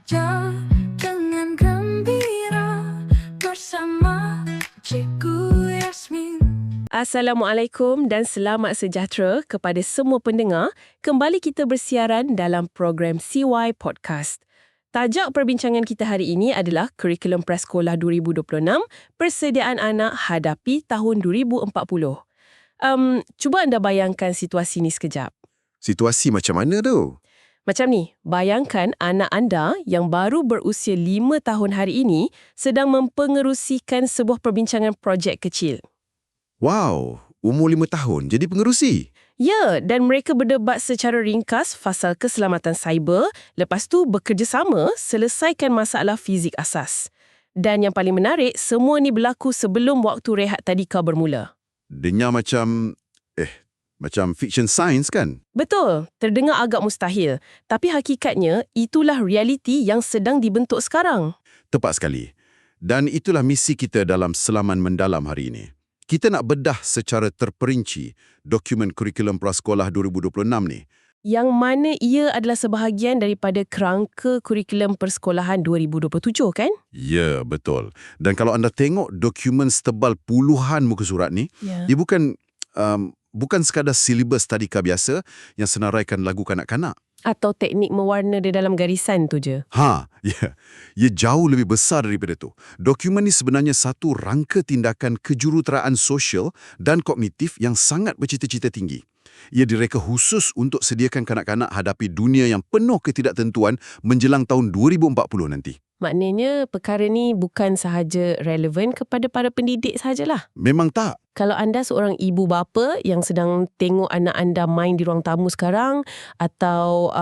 belajar dengan gembira bersama Cikgu Yasmin. Assalamualaikum dan selamat sejahtera kepada semua pendengar. Kembali kita bersiaran dalam program CY Podcast. Tajuk perbincangan kita hari ini adalah Kurikulum Prasekolah 2026, Persediaan Anak Hadapi Tahun 2040. Cuba anda bayangkan situasi ni sekejap. Situasi macam mana tu? Macam ni, bayangkan anak anda yang baru berusia 5 tahun hari ini sedang mempengerusikan sebuah perbincangan projek kecil. Wow, umur 5 tahun jadi pengerusi. Ya, dan mereka berdebat secara ringkas fasal keselamatan cyber, lepas tu bekerjasama selesaikan masalah fizik asas. Dan yang paling menarik, semua ni berlaku sebelum waktu rehat tadika bermula. Dengar macam fiction science kan? Betul, terdengar agak mustahil. Tapi hakikatnya, itulah realiti yang sedang dibentuk sekarang. Tepat sekali. Dan itulah misi kita dalam Selaman Mendalam hari ini. Kita nak bedah secara terperinci dokumen Kurikulum Prasekolah 2026 ni. Yang mana ia adalah sebahagian daripada kerangka Kurikulum Persekolahan 2027, kan? Ya, betul. Dan kalau anda tengok dokumen setebal puluhan muka surat ni, dia bukan sekadar silibus tadika biasa yang senaraikan lagu kanak-kanak. Atau teknik mewarna di dalam garisan tu je. Ya. Ia jauh lebih besar daripada tu. Dokumen ni sebenarnya satu rangka tindakan kejuruteraan sosial dan kognitif yang sangat bercita-cita tinggi. Ia direka khusus untuk sediakan kanak-kanak hadapi dunia yang penuh ketidaktentuan menjelang tahun 2040 nanti. Maknanya perkara ni bukan sahaja relevan kepada para pendidik sahajalah. Memang tak. Kalau anda seorang ibu bapa yang sedang tengok anak anda main di ruang tamu sekarang atau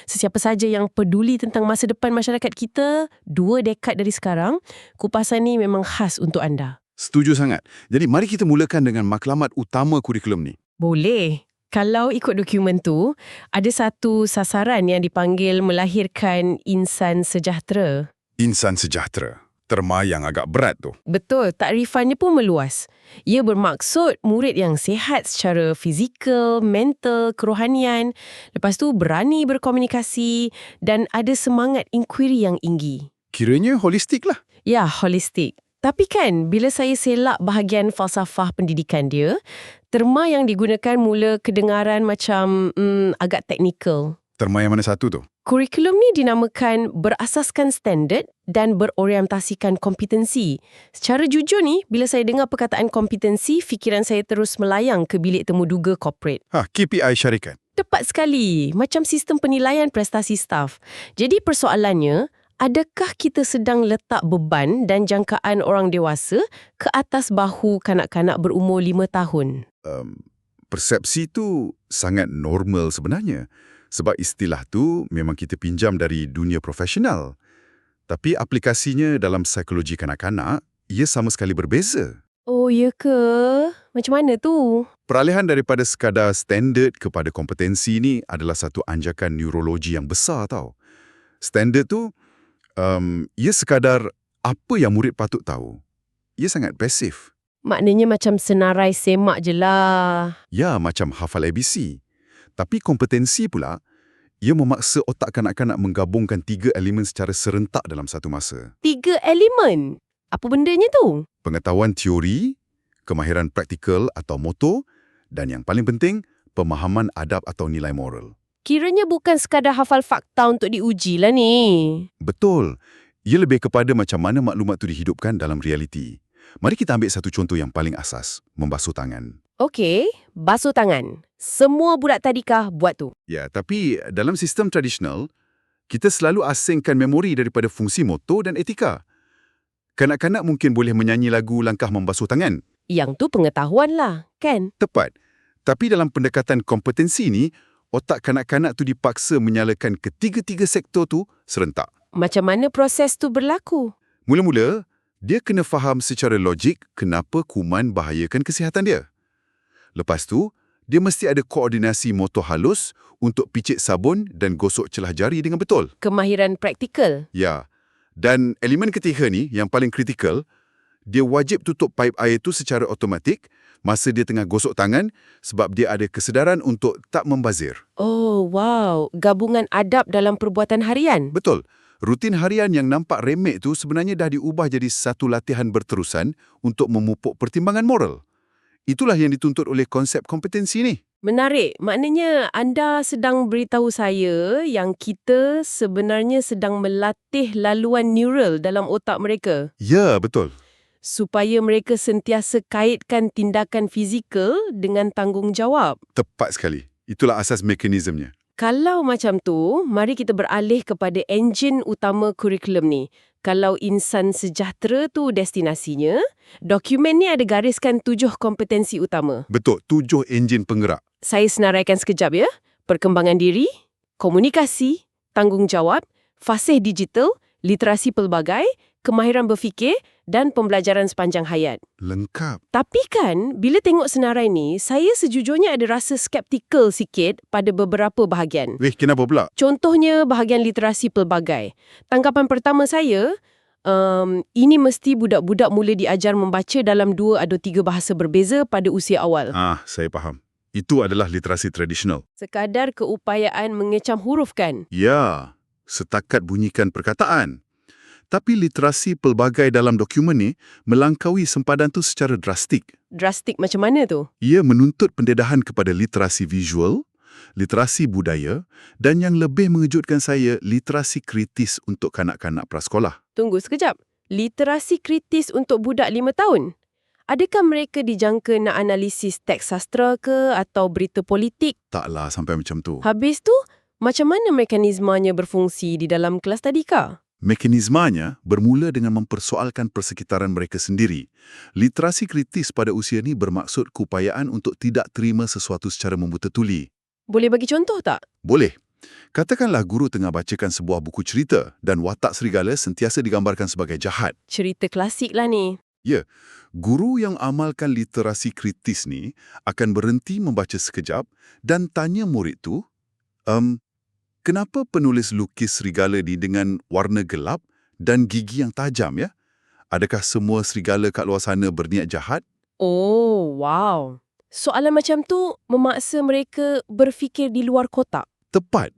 sesiapa saja yang peduli tentang masa depan masyarakat kita 2 dekad dari sekarang, kupasan ni memang khas untuk anda. Setuju sangat. Jadi mari kita mulakan dengan matlamat utama kurikulum ni. Boleh. Kalau ikut dokumen tu, ada satu sasaran yang dipanggil melahirkan insan sejahtera. Insan sejahtera. Terma yang agak berat tu. Betul, takrifannya pun meluas. Ia bermaksud murid yang sihat secara fizikal, mental, kerohanian, lepas tu berani berkomunikasi dan ada semangat inquiry yang tinggi. Kiranya holistik lah. Ya, holistik. Tapi kan, bila saya selak bahagian falsafah pendidikan dia, terma yang digunakan mula kedengaran macam agak teknikal. Terma yang mana satu tu? Kurikulum ni dinamakan berasaskan standard dan berorientasikan kompetensi. Secara jujur ni, bila saya dengar perkataan kompetensi, fikiran saya terus melayang ke bilik temu duga corporate. KPI syarikat. Tepat sekali, macam sistem penilaian prestasi staf. Jadi persoalannya, adakah kita sedang letak beban dan jangkaan orang dewasa ke atas bahu kanak-kanak berumur 5 tahun? Persepsi tu sangat normal sebenarnya. Sebab istilah tu memang kita pinjam dari dunia profesional. Tapi aplikasinya dalam psikologi kanak-kanak, ia sama sekali berbeza. Oh, ya ke? Macam mana tu? Peralihan daripada sekadar standard kepada kompetensi ni adalah satu anjakan neurologi yang besar tau. Standard tu, ia sekadar apa yang murid patut tahu. Ia sangat pasif. Maknanya macam senarai semak je lah. Ya, macam hafal ABC. Tapi kompetensi pula, ia memaksa otak kanak-kanak menggabungkan 3 elemen secara serentak dalam satu masa. 3 elemen? Apa bendanya tu? Pengetahuan teori, kemahiran praktikal atau motor, dan yang paling penting, pemahaman adab atau nilai moral. Kiranya bukan sekadar hafal fakta untuk diuji lah ni. Betul. Ia lebih kepada macam mana maklumat itu dihidupkan dalam realiti. Mari kita ambil satu contoh yang paling asas, membasuh tangan. Okey, basuh tangan. Semua budak tadika buat tu. Ya, tapi dalam sistem tradisional, kita selalu asingkan memori daripada fungsi motor dan etika. Kanak-kanak mungkin boleh menyanyi lagu langkah membasuh tangan. Yang tu pengetahuan lah, kan? Tepat. Tapi dalam pendekatan kompetensi ni, otak kanak-kanak tu dipaksa menyalakan ketiga-tiga sektor tu serentak. Macam mana proses tu berlaku? Mula-mula, dia kena faham secara logik kenapa kuman bahayakan kesihatan dia. Lepas tu, dia mesti ada koordinasi motor halus untuk picit sabun dan gosok celah jari dengan betul. Kemahiran praktikal. Ya. Dan elemen ketiga ni, yang paling kritikal, dia wajib tutup paip air tu secara automatik masa dia tengah gosok tangan sebab dia ada kesedaran untuk tak membazir. Oh, wow. Gabungan adab dalam perbuatan harian. Betul. Rutin harian yang nampak remeh tu sebenarnya dah diubah jadi satu latihan berterusan untuk memupuk pertimbangan moral. Itulah yang dituntut oleh konsep kompetensi ni. Menarik. Maknanya anda sedang beritahu saya yang kita sebenarnya sedang melatih laluan neural dalam otak mereka Ya, betul. supaya mereka sentiasa kaitkan tindakan fizikal dengan tanggungjawab. Tepat sekali. Itulah asas mekanismenya. Kalau macam tu, mari kita beralih kepada enjin utama kurikulum ni. Kalau insan sejahtera tu destinasinya, dokumen ni ada gariskan 7 kompetensi utama. Betul, 7 enjin penggerak. Saya senaraikan sekejap ya. Perkembangan diri, komunikasi, tanggungjawab, fasih digital, literasi pelbagai, kemahiran berfikir dan pembelajaran sepanjang hayat. Lengkap. Tapi kan, bila tengok senarai ni, saya sejujurnya ada rasa skeptikal sikit pada beberapa bahagian. Weh, kenapa pula? Contohnya bahagian literasi pelbagai. Tanggapan pertama saya, ini mesti budak-budak mula diajar membaca dalam 2 atau 3 bahasa berbeza pada usia awal. Saya faham. Itu adalah literasi tradisional. Sekadar keupayaan mengecam huruf kan? Ya, setakat bunyikan perkataan. Tapi literasi pelbagai dalam dokumen ni melangkaui sempadan tu secara drastik. Drastik macam mana tu? Ia menuntut pendedahan kepada literasi visual, literasi budaya dan yang lebih mengejutkan saya, literasi kritis untuk kanak-kanak prasekolah. Tunggu sekejap. Literasi kritis untuk budak 5 tahun? Adakah mereka dijangka nak analisis teks sastra ke atau berita politik? Taklah sampai macam tu. Habis tu, macam mana mekanismenya berfungsi di dalam kelas tadika? Mekanismanya bermula dengan mempersoalkan persekitaran mereka sendiri. Literasi kritis pada usia ni bermaksud keupayaan untuk tidak terima sesuatu secara membuta-tuli. Boleh bagi contoh tak? Boleh. Katakanlah guru tengah bacakan sebuah buku cerita dan watak serigala sentiasa digambarkan sebagai jahat. Cerita klasik lah ni. Ya, guru yang amalkan literasi kritis ni akan berhenti membaca sekejap dan tanya murid tu, kenapa penulis lukis serigala ni dengan warna gelap dan gigi yang tajam ya? Adakah semua serigala kat luar sana berniat jahat? Oh, wow. Soalan macam tu memaksa mereka berfikir di luar kotak. Tepat.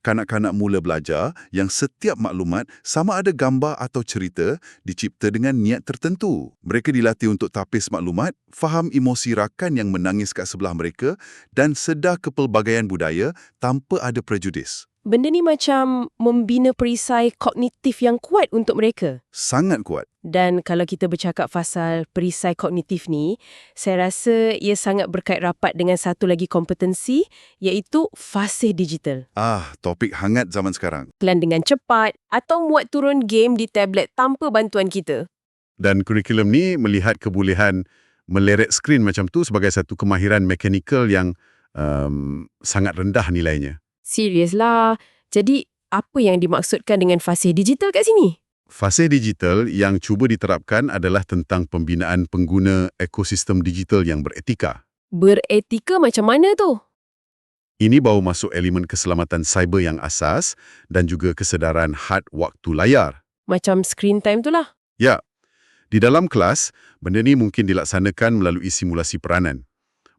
Kanak-kanak mula belajar yang setiap maklumat sama ada gambar atau cerita dicipta dengan niat tertentu. Mereka dilatih untuk tapis maklumat, faham emosi rakan yang menangis kat sebelah mereka dan sedar kepelbagaian budaya tanpa ada prejudis. Benda ni macam membina perisai kognitif yang kuat untuk mereka. Sangat kuat. Dan kalau kita bercakap pasal perisai kognitif ni, saya rasa ia sangat berkait rapat dengan satu lagi kompetensi, iaitu fasih digital. Topik hangat zaman sekarang. Plan dengan cepat atau muat turun game di tablet tanpa bantuan kita. Dan kurikulum ni melihat kebolehan meleret skrin macam tu sebagai satu kemahiran mekanikal yang sangat rendah nilainya. Serius lah. Jadi, apa yang dimaksudkan dengan fasih digital kat sini? Fasih digital yang cuba diterapkan adalah tentang pembinaan pengguna ekosistem digital yang beretika. Beretika macam mana tu? Ini baru masuk elemen keselamatan cyber yang asas dan juga kesedaran had waktu layar. Macam screen time tu lah. Ya, di dalam kelas, benda ni mungkin dilaksanakan melalui simulasi peranan.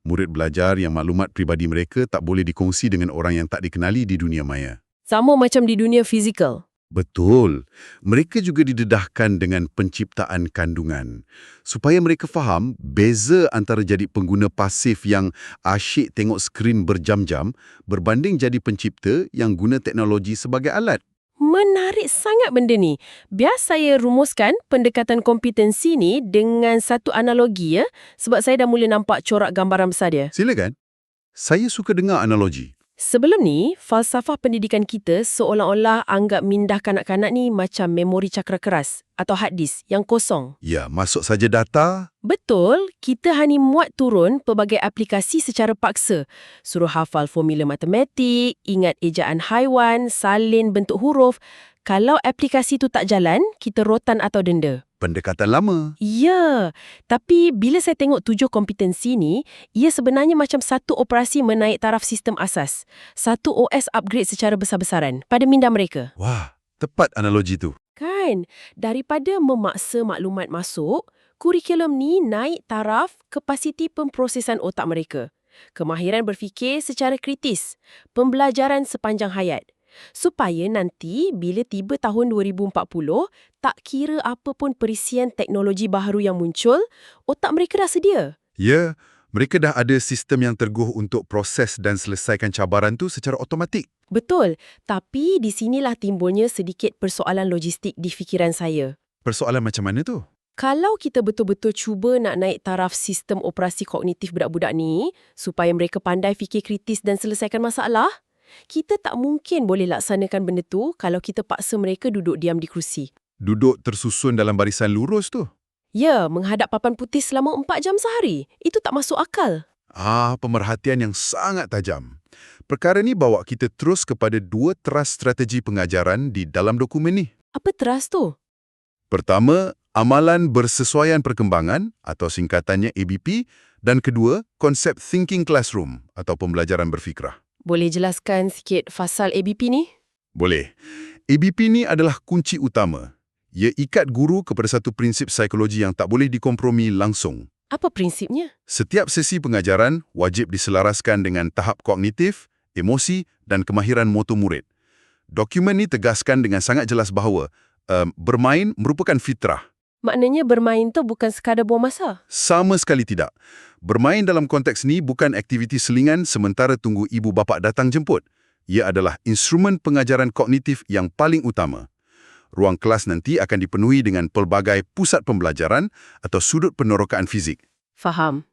Murid belajar yang maklumat pribadi mereka tak boleh dikongsi dengan orang yang tak dikenali di dunia maya. Sama macam di dunia fizikal. Betul. Mereka juga didedahkan dengan penciptaan kandungan. Supaya mereka faham beza antara jadi pengguna pasif yang asyik tengok skrin berjam-jam berbanding jadi pencipta yang guna teknologi sebagai alat. Menarik sangat benda ni. Biar saya rumuskan pendekatan kompetensi ni dengan satu analogi ya, sebab saya dah mula nampak corak gambaran besar dia. Silakan. Saya suka dengar analogi. Sebelum ni, falsafah pendidikan kita seolah-olah anggap mindah kanak-kanak ni macam memori cakra keras atau hard disk yang kosong. Ya, masuk saja data. Betul, kita hanya muat turun pelbagai aplikasi secara paksa. Suruh hafal formula matematik, ingat ejaan haiwan, salin bentuk huruf. Kalau aplikasi tu tak jalan, kita rotan atau denda. Pendekatan lama. Ya, tapi bila saya tengok 7 kompetensi ni, ia sebenarnya macam satu operasi menaik taraf sistem asas. Satu OS upgrade secara besar-besaran pada minda mereka. Wah, tepat analogi tu. Kan, daripada memaksa maklumat masuk, kurikulum ni naik taraf kapasiti pemprosesan otak mereka. Kemahiran berfikir secara kritis, pembelajaran sepanjang hayat. Supaya nanti bila tiba tahun 2040, tak kira apa pun perisian teknologi baharu yang muncul, otak mereka dah sedia. Ya, mereka dah ada sistem yang terguh untuk proses dan selesaikan cabaran tu secara automatik. Betul, tapi di sinilah timbulnya sedikit persoalan logistik di fikiran saya. Persoalan macam mana tu? Kalau kita betul-betul cuba nak naik taraf sistem operasi kognitif budak-budak ni, supaya mereka pandai fikir kritis dan selesaikan masalah, kita tak mungkin boleh laksanakan benda tu kalau kita paksa mereka duduk diam di kerusi. Duduk tersusun dalam barisan lurus tu. Ya, menghadap papan putih selama 4 jam sehari. Itu tak masuk akal. Pemerhatian yang sangat tajam. Perkara ni bawa kita terus kepada 2 teras strategi pengajaran di dalam dokumen ni. Apa teras tu? Pertama, amalan bersesuaian perkembangan atau singkatannya ABP, dan kedua, konsep thinking classroom atau pembelajaran berfikrah. Boleh jelaskan sikit fasal ABP ni? Boleh. ABP ni adalah kunci utama. Ia ikat guru kepada satu prinsip psikologi yang tak boleh dikompromi langsung. Apa prinsipnya? Setiap sesi pengajaran wajib diselaraskan dengan tahap kognitif, emosi dan kemahiran motor murid. Dokumen ni tegaskan dengan sangat jelas bahawa bermain merupakan fitrah. Maknanya bermain tu bukan sekadar buang masa? Sama sekali tidak. Bermain dalam konteks ni bukan aktiviti selingan sementara tunggu ibu bapa datang jemput. Ia adalah instrumen pengajaran kognitif yang paling utama. Ruang kelas nanti akan dipenuhi dengan pelbagai pusat pembelajaran atau sudut penerokaan fizik. Faham.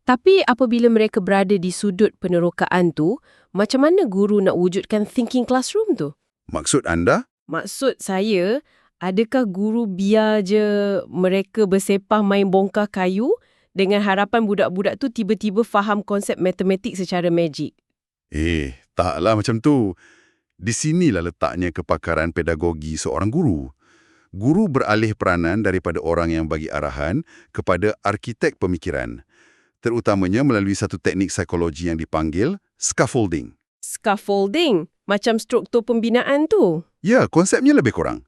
Tapi apabila mereka berada di sudut penerokaan tu, macam mana guru nak wujudkan thinking classroom tu? Maksud anda? Maksud saya, adakah guru biar je mereka bersepah main bongkar kayu dengan harapan budak-budak tu tiba-tiba faham konsep matematik secara magic? Taklah macam tu. Di sinilah letaknya kepakaran pedagogi seorang guru. Guru beralih peranan daripada orang yang bagi arahan kepada arkitek pemikiran, terutamanya melalui satu teknik psikologi yang dipanggil scaffolding. Scaffolding? Macam struktur pembinaan tu? Ya, konsepnya lebih kurang.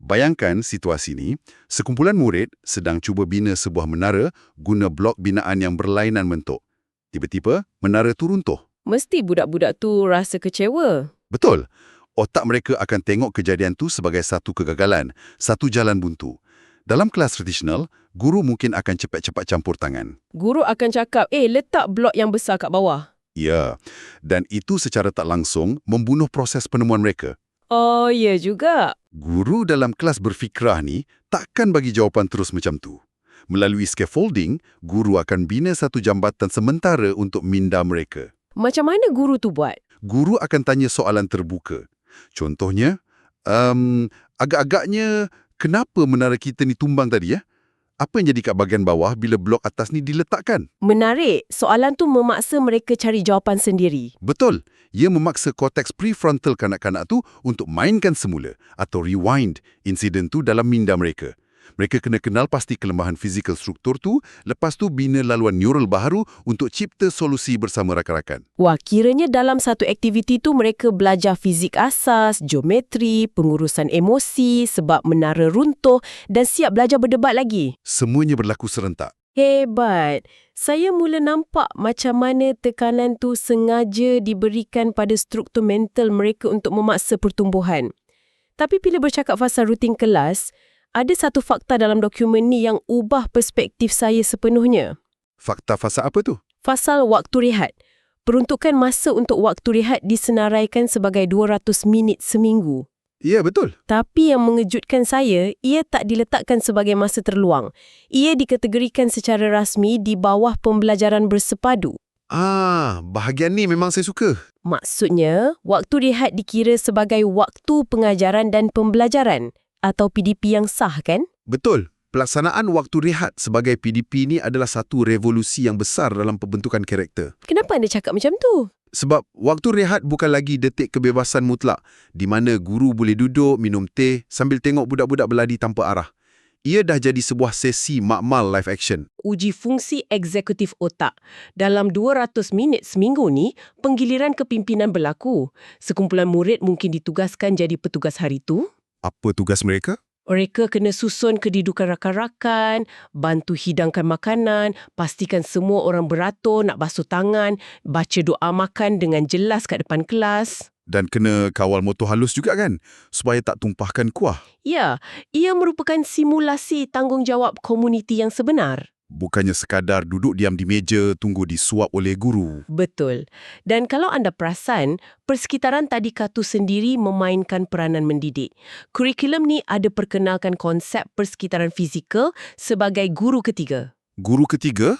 Bayangkan situasi ni, sekumpulan murid sedang cuba bina sebuah menara guna blok binaan yang berlainan bentuk. Tiba-tiba, menara tu runtuh. Mesti budak-budak tu rasa kecewa. Betul. Otak mereka akan tengok kejadian tu sebagai satu kegagalan, satu jalan buntu. Dalam kelas tradisional, guru mungkin akan cepat-cepat campur tangan. Guru akan cakap, letak blok yang besar kat bawah. Ya, dan itu secara tak langsung membunuh proses penemuan mereka. Oh, ya juga. Guru dalam kelas berfikrah ni takkan bagi jawapan terus macam tu. Melalui scaffolding, guru akan bina satu jambatan sementara untuk minda mereka. Macam mana guru tu buat? Guru akan tanya soalan terbuka. Contohnya, agak-agaknya, kenapa menara kita ni tumbang tadi ya? Apa yang jadi kat bahagian bawah bila blok atas ni diletakkan? Menarik. Soalan tu memaksa mereka cari jawapan sendiri. Betul. Ia memaksa korteks prefrontal kanak-kanak tu untuk mainkan semula atau rewind insiden tu dalam minda mereka. Mereka kena kenal pasti kelemahan fizikal struktur tu, lepas tu bina laluan neural baharu untuk cipta solusi bersama rakan-rakan. Wah, kiranya dalam satu aktiviti tu mereka belajar fizik asas, geometri, pengurusan emosi, sebab menara runtuh dan siap belajar berdebat lagi. Semuanya berlaku serentak. Hebat. Saya mula nampak macam mana tekanan tu sengaja diberikan pada struktur mental mereka untuk memaksa pertumbuhan. Tapi bila bercakap pasal rutin kelas, ada satu fakta dalam dokumen ni yang ubah perspektif saya sepenuhnya. Fakta fasa apa tu? Fasal waktu rehat. Peruntukan masa untuk waktu rehat disenaraikan sebagai 200 minit seminggu. Ya, betul. Tapi yang mengejutkan saya, ia tak diletakkan sebagai masa terluang. Ia dikategorikan secara rasmi di bawah pembelajaran bersepadu. Bahagian ni memang saya suka. Maksudnya, waktu rehat dikira sebagai waktu pengajaran dan pembelajaran. Atau PDP yang sah, kan? Betul. Pelaksanaan waktu rehat sebagai PDP ni adalah satu revolusi yang besar dalam pembentukan karakter. Kenapa anda cakap macam tu? Sebab waktu rehat bukan lagi detik kebebasan mutlak di mana guru boleh duduk, minum teh sambil tengok budak-budak berlari tanpa arah. Ia dah jadi sebuah sesi makmal live action. Uji fungsi eksekutif otak. Dalam 200 minit seminggu ni, penggiliran kepimpinan berlaku. Sekumpulan murid mungkin ditugaskan jadi petugas hari tu. Apa tugas mereka? Mereka kena susun kedudukan rakan-rakan, bantu hidangkan makanan, pastikan semua orang beratur nak basuh tangan, baca doa makan dengan jelas kat depan kelas. Dan kena kawal motor halus juga kan, supaya tak tumpahkan kuah. Ya, ia merupakan simulasi tanggungjawab komuniti yang sebenar. Bukannya sekadar duduk diam di meja tunggu disuap oleh guru. Betul. Dan kalau anda perasan, persekitaran tadika tu sendiri memainkan peranan mendidik. Kurikulum ni ada perkenalkan konsep persekitaran fizikal sebagai guru ketiga. Guru ketiga?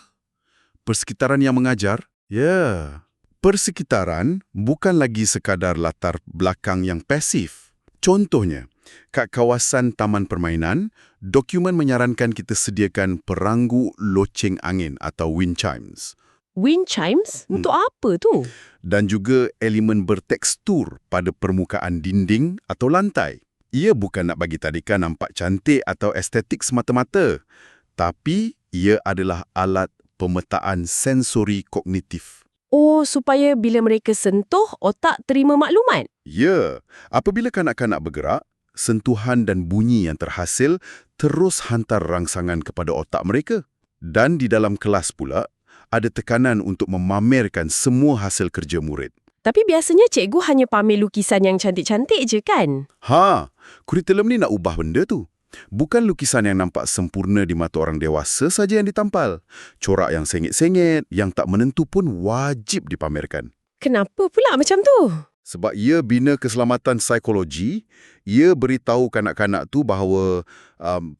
Persekitaran yang mengajar? Ya. Persekitaran bukan lagi sekadar latar belakang yang pasif. Contohnya, kat kawasan taman permainan, dokumen menyarankan kita sediakan peranggu loceng angin atau wind chimes. Wind chimes? Untuk apa tu? Dan juga elemen bertekstur pada permukaan dinding atau lantai. Ia bukan nak bagi tadika nampak cantik atau estetik semata-mata, tapi ia adalah alat pemetaan sensori kognitif. Oh, supaya bila mereka sentuh, otak terima maklumat. Ya, apabila kanak-kanak bergerak, sentuhan dan bunyi yang terhasil terus hantar rangsangan kepada otak mereka. Dan di dalam kelas pula, ada tekanan untuk memamerkan semua hasil kerja murid. Tapi biasanya cikgu hanya pamer lukisan yang cantik-cantik je kan? Kurikulum ni nak ubah benda tu. Bukan lukisan yang nampak sempurna di mata orang dewasa saja yang ditampal. Corak yang sengit-sengit, yang tak menentu pun wajib dipamerkan. Kenapa pula macam tu? Sebab ia bina keselamatan psikologi, ia beritahu kanak-kanak tu bahawa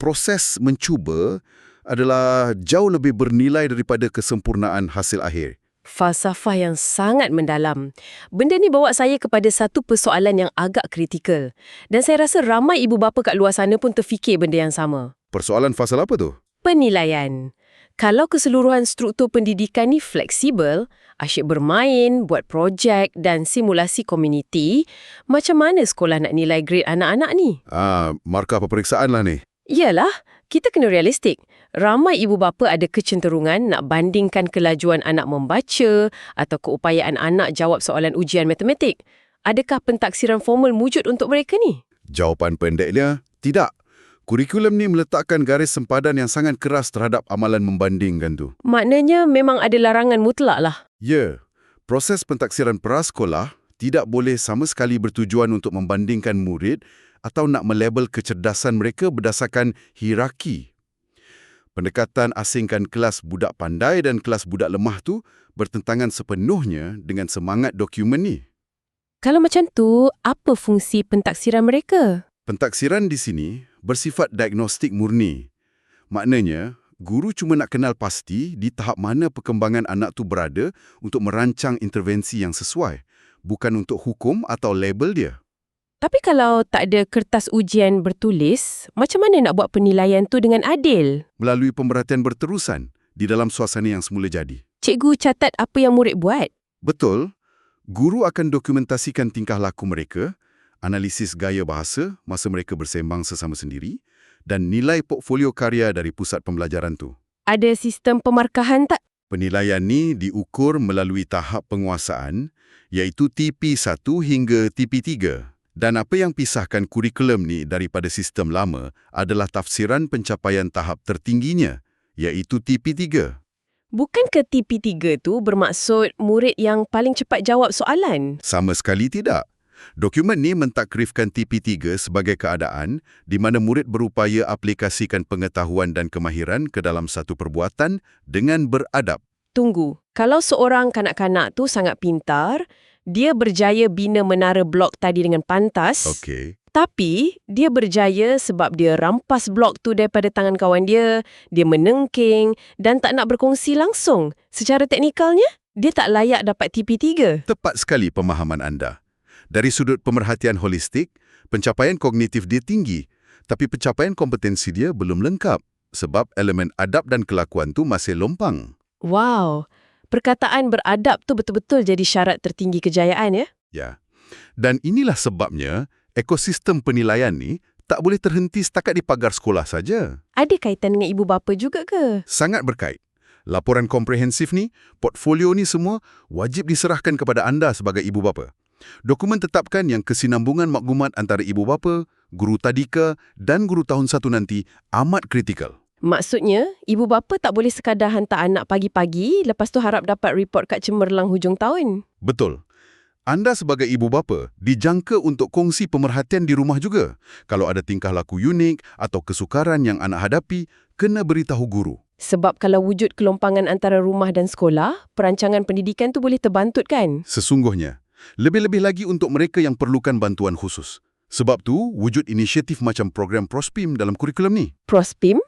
proses mencuba adalah jauh lebih bernilai daripada kesempurnaan hasil akhir. Falsafah yang sangat mendalam. Benda ni bawa saya kepada satu persoalan yang agak kritikal. Dan saya rasa ramai ibu bapa kat luar sana pun terfikir benda yang sama. Persoalan fasal apa tu? Penilaian. Kalau keseluruhan struktur pendidikan ni fleksibel, asyik bermain, buat projek dan simulasi komuniti, macam mana sekolah nak nilai grade anak-anak ni? Markah peperiksaan lah ni. Yalah, kita kena realistik. Ramai ibu bapa ada kecenderungan nak bandingkan kelajuan anak membaca atau keupayaan anak jawab soalan ujian matematik. Adakah pentaksiran formal wujud untuk mereka ni? Jawapan pendeknya, tidak. Kurikulum ni meletakkan garis sempadan yang sangat keras terhadap amalan membandingkan tu. Maknanya memang ada larangan mutlak lah. Ya, proses pentaksiran prasekolah tidak boleh sama sekali bertujuan untuk membandingkan murid atau nak melabel kecerdasan mereka berdasarkan hierarki. Pendekatan asingkan kelas budak pandai dan kelas budak lemah tu bertentangan sepenuhnya dengan semangat dokumen ni. Kalau macam tu, apa fungsi pentaksiran mereka? Pentaksiran di sini bersifat diagnostik murni. Maknanya, guru cuma nak kenal pasti di tahap mana perkembangan anak tu berada untuk merancang intervensi yang sesuai, bukan untuk hukum atau label dia. Tapi kalau tak ada kertas ujian bertulis, macam mana nak buat penilaian tu dengan adil? Melalui pemerhatian berterusan di dalam suasana yang semula jadi. Cikgu catat apa yang murid buat. Betul, guru akan dokumentasikan tingkah laku mereka, analisis gaya bahasa masa mereka bersembang sesama sendiri, dan nilai portfolio karya dari pusat pembelajaran tu. Ada sistem pemarkahan tak? Penilaian ni diukur melalui tahap penguasaan, iaitu TP1 hingga TP3. Dan apa yang pisahkan kurikulum ni daripada sistem lama adalah tafsiran pencapaian tahap tertingginya, iaitu TP3. Bukankah TP3 tu bermaksud murid yang paling cepat jawab soalan? Sama sekali tidak. Dokumen ni mentakrifkan TP3 sebagai keadaan di mana murid berupaya aplikasikan pengetahuan dan kemahiran ke dalam satu perbuatan dengan beradab. Tunggu, kalau seorang kanak-kanak tu sangat pintar, dia berjaya bina menara blok tadi dengan pantas. Okey. Tapi, dia berjaya sebab dia rampas blok tu daripada tangan kawan dia menengking dan tak nak berkongsi langsung. Secara teknikalnya, dia tak layak dapat TP3. Tepat sekali pemahaman anda. Dari sudut pemerhatian holistik, pencapaian kognitif dia tinggi, tapi pencapaian kompetensi dia belum lengkap sebab elemen adab dan kelakuan tu masih lompang. Wow, perkataan beradab tu betul-betul jadi syarat tertinggi kejayaan ya? Ya. Dan inilah sebabnya ekosistem penilaian ni tak boleh terhenti setakat di pagar sekolah saja. Ada kaitan dengan ibu bapa juga ke? Sangat berkait. Laporan komprehensif ni, portfolio ni semua wajib diserahkan kepada anda sebagai ibu bapa. Dokumen tetapkan yang kesinambungan maklumat antara ibu bapa, guru tadika dan guru tahun 1 nanti amat kritikal. Maksudnya, ibu bapa tak boleh sekadar hantar anak pagi-pagi, lepas tu harap dapat report kat cemerlang hujung tahun. Betul. Anda sebagai ibu bapa dijangka untuk kongsi pemerhatian di rumah juga. Kalau ada tingkah laku unik atau kesukaran yang anak hadapi, kena beritahu guru. Sebab kalau wujud kelompangan antara rumah dan sekolah, perancangan pendidikan tu boleh terbantut kan? Sesungguhnya, lebih-lebih lagi untuk mereka yang perlukan bantuan khusus. Sebab tu, wujud inisiatif macam program Prospim dalam kurikulum ni. Prospim?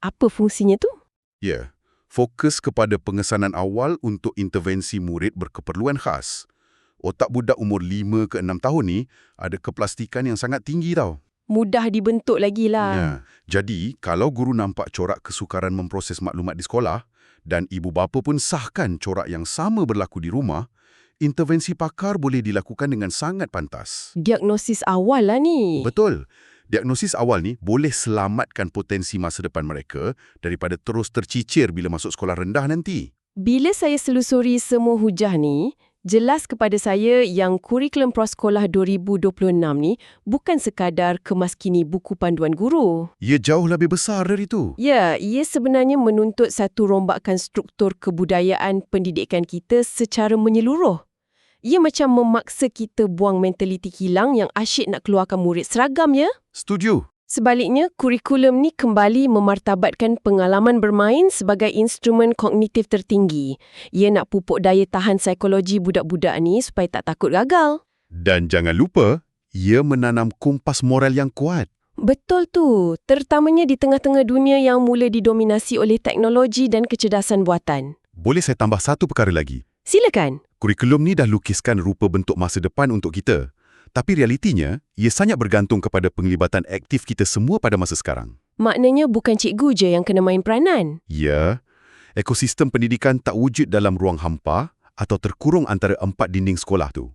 Apa fungsinya tu? Ya, fokus kepada pengesanan awal untuk intervensi murid berkeperluan khas. Otak budak umur 5 ke 6 tahun ni ada keplastikan yang sangat tinggi tau. Mudah dibentuk lagi lah. Ya. Jadi, kalau guru nampak corak kesukaran memproses maklumat di sekolah dan ibu bapa pun sahkan corak yang sama berlaku di rumah, intervensi pakar boleh dilakukan dengan sangat pantas. Diagnosis awal lah ni. Betul. Diagnosis awal ni boleh selamatkan potensi masa depan mereka daripada terus tercicir bila masuk sekolah rendah nanti. Bila saya selusuri semua hujah ni, jelas kepada saya yang kurikulum prasekolah 2026 ni bukan sekadar kemaskini buku panduan guru. Ia jauh lebih besar dari itu. Ya, ia sebenarnya menuntut satu rombakan struktur kebudayaan pendidikan kita secara menyeluruh. Ia macam memaksa kita buang mentaliti kilang yang asyik nak keluarkan murid seragam ya. Setuju. Sebaliknya, kurikulum ni kembali memartabatkan pengalaman bermain sebagai instrumen kognitif tertinggi. Ia nak pupuk daya tahan psikologi budak-budak ni supaya tak takut gagal. Dan jangan lupa, ia menanam kumpas moral yang kuat. Betul tu, terutamanya di tengah-tengah dunia yang mula didominasi oleh teknologi dan kecerdasan buatan. Boleh saya tambah satu perkara lagi? Silakan. Kurikulum ni dah lukiskan rupa bentuk masa depan untuk kita. Tapi realitinya, ia sangat bergantung kepada penglibatan aktif kita semua pada masa sekarang. Maknanya bukan cikgu je yang kena main peranan. Ya, ekosistem pendidikan tak wujud dalam ruang hampa atau terkurung antara 4 dinding sekolah tu.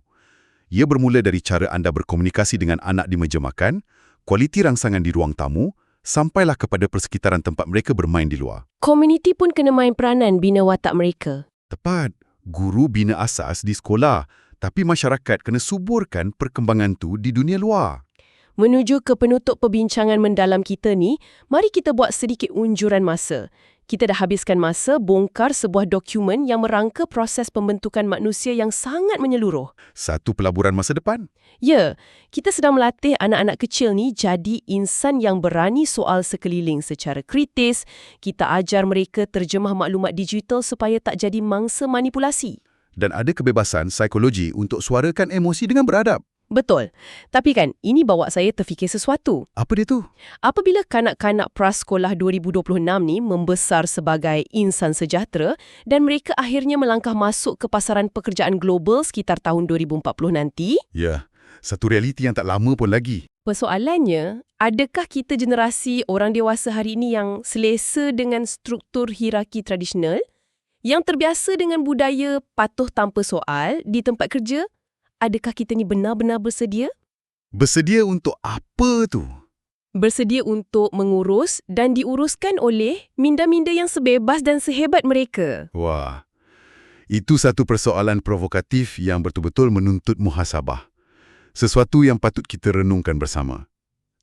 Ia bermula dari cara anda berkomunikasi dengan anak di meja makan, kualiti rangsangan di ruang tamu, sampailah kepada persekitaran tempat mereka bermain di luar. Komuniti pun kena main peranan bina watak mereka. Tepat, guru bina asas di sekolah, tapi masyarakat kena suburkan perkembangan tu di dunia luar. Menuju ke penutup perbincangan mendalam kita ni, mari kita buat sedikit unjuran masa. Kita dah habiskan masa bongkar sebuah dokumen yang merangka proses pembentukan manusia yang sangat menyeluruh. Satu pelaburan masa depan. Ya, kita sedang melatih anak-anak kecil ni jadi insan yang berani soal sekeliling secara kritis. Kita ajar mereka terjemah maklumat digital supaya tak jadi mangsa manipulasi. Dan ada kebebasan psikologi untuk suarakan emosi dengan beradab. Betul. Tapi kan, ini bawa saya terfikir sesuatu. Apa dia tu? Apabila kanak-kanak prasekolah 2026 ni membesar sebagai insan sejahtera dan mereka akhirnya melangkah masuk ke pasaran pekerjaan global sekitar tahun 2040 nanti, Ya, satu realiti yang tak lama pun lagi. persoalannya, adakah kita generasi orang dewasa hari ini yang selesa dengan struktur hierarki tradisional? Yang terbiasa dengan budaya patuh tanpa soal di tempat kerja? Adakah kita ni benar-benar bersedia? Bersedia untuk apa tu? Bersedia untuk mengurus dan diuruskan oleh minda-minda yang sebebas dan sehebat mereka. Wah, itu satu persoalan provokatif yang betul-betul menuntut muhasabah. Sesuatu yang patut kita renungkan bersama.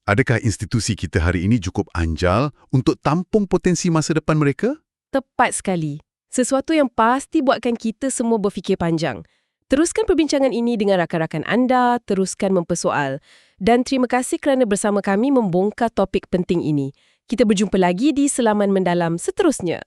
Adakah institusi kita hari ini cukup anjal untuk tampung potensi masa depan mereka? Tepat sekali. Sesuatu yang pasti buatkan kita semua berfikir panjang. Teruskan perbincangan ini dengan rakan-rakan anda, teruskan mempersoal. Dan terima kasih kerana bersama kami membongkar topik penting ini. Kita berjumpa lagi di Selaman Mendalam seterusnya.